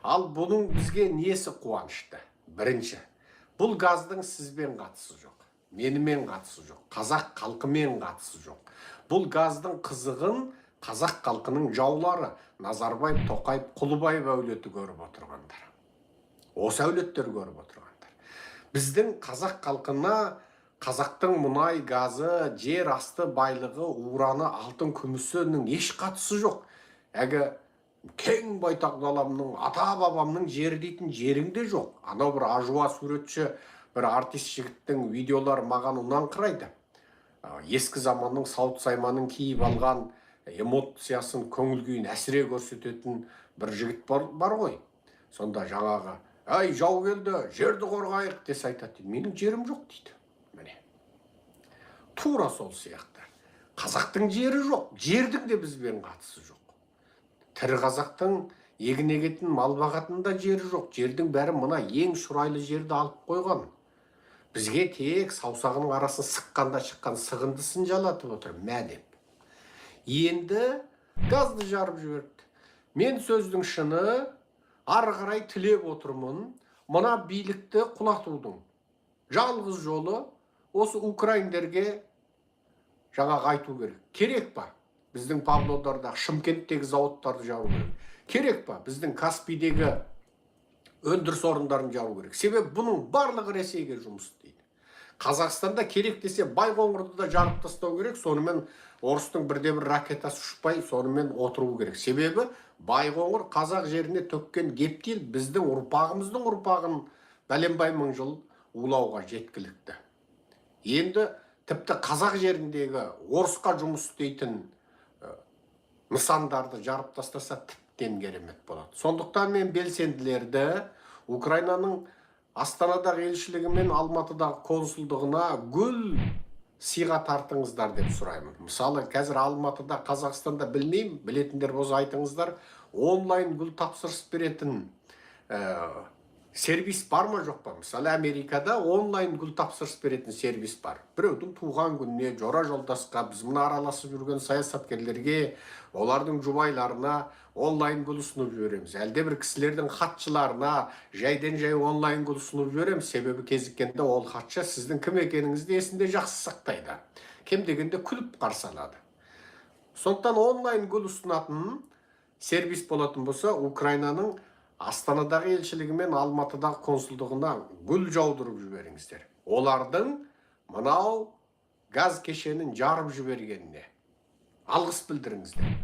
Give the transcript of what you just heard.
Ал бұның бізге несі қуанышты? Бірінші, бұл газдың сізбен қатысы жоқ, менімен қатысы жоқ, қазақ халқымен қатысы жоқ. Бұл газдың қызығын қазақ халқының жаулары Назарбаев, Тоқаев, Құлыбаев әулеті көріп отырғандар. Осы әулеттер көріп отырғандар. Біздің қазақ халқына қазақтың мұнай газы, жер асты байлығы, ураны, алтын, күмісінің еш қатысы жоқ. Әгі кең байтақ даламның, ата бабамның жері дейтін жеріңде жоқ. Анау бір ажуа суретші, бір артист жігіттің видеолары маған ұнаңқырайды. Ескі заманның сауыт сайманын киіп алған, эмоциясын, көңіл күйін әсіре көрсететін бір жігіт бар ғой. Сонда жаңағы, «Ай, жау келді, жерді қорғайық» десе айтады. Менің жерім жоқ дейді. Міне. Тура сол сияқты. Қазақтың жері жоқ, жердің де бізбен қатысы жоқ. Тірі қазақтың егін егетін, мал бағатын да жері жоқ. Жердің бәрі мына ең шұрайлы жерді алып қойған. Бізге тек саусағының арасын сыққанда шыққан сығындысын жалатып отыр, мә деп. Енді газды жарып жіберді. Мен сөздің шыны ары қарай тілеп отырмын. Мына билікті құлатудың жалғыз жолы осы украиндерге жаңағы айту керек. Керек па? Біздің Павлодарда, Шымкенттегі зауыттарды жабу керек. Керек па? Біздің Каспийдегі өндіріс орындарын жабу керек. Себебі бұның барлығы Ресейге жұмыс істейді. Қазақстанда керек десе Байқоңырды да жарып тастау керек. Сонымен орыстың бірде-бір ракетасы ұшпай, сонымен отыру керек. Себебі Байқоңыр қазақ жеріне төккен гептил біздің ұрпағымыздың ұрпағын бәленбай мың жыл улауға жеткілікті. Енді тіпті қазақ жеріндегі орысқа жұмыс істейтін нысандарды жарып тастаса тіптен керемет болады. Сондықтан мен белсенділерді Украинаның Астанадағы елшілігі мен Алматыдағы консулдығына гүл сыйға тартыңыздар деп сұраймын. Мысалы, қазір Алматыда, Қазақстанда білмеймін, білетіндер болса айтыңыздар, онлайн гүл тапсырыс беретін сервис бар ма жоқ па? Мысалы, Америкада онлайн гүл тапсырыс беретін сервис бар. Біреудің туған күніне, жора жолдасқа, біз мына араласып жүрген саясаткерлерге, олардың жұбайларына онлайн гүл ұсынып жібереміз. Әлде бір кісілердің хатшыларына жайден жай онлайн гүл ұсынып жібереміз. Себебі кезіккенде ол хатшы сіздің кім екеніңізді есінде жақсы сақтайды. Кем дегенде күліп қарсы алады. Сондықтан онлайн гүл ұсынатын сервис болатын болса, Украинаның Астанадағы елшілігі мен Алматыдағы консулдығына гүл жаудырып жіберіңіздер. Олардың мынау газ кешенін жарып жібергеніне алғыс білдіріңіздер.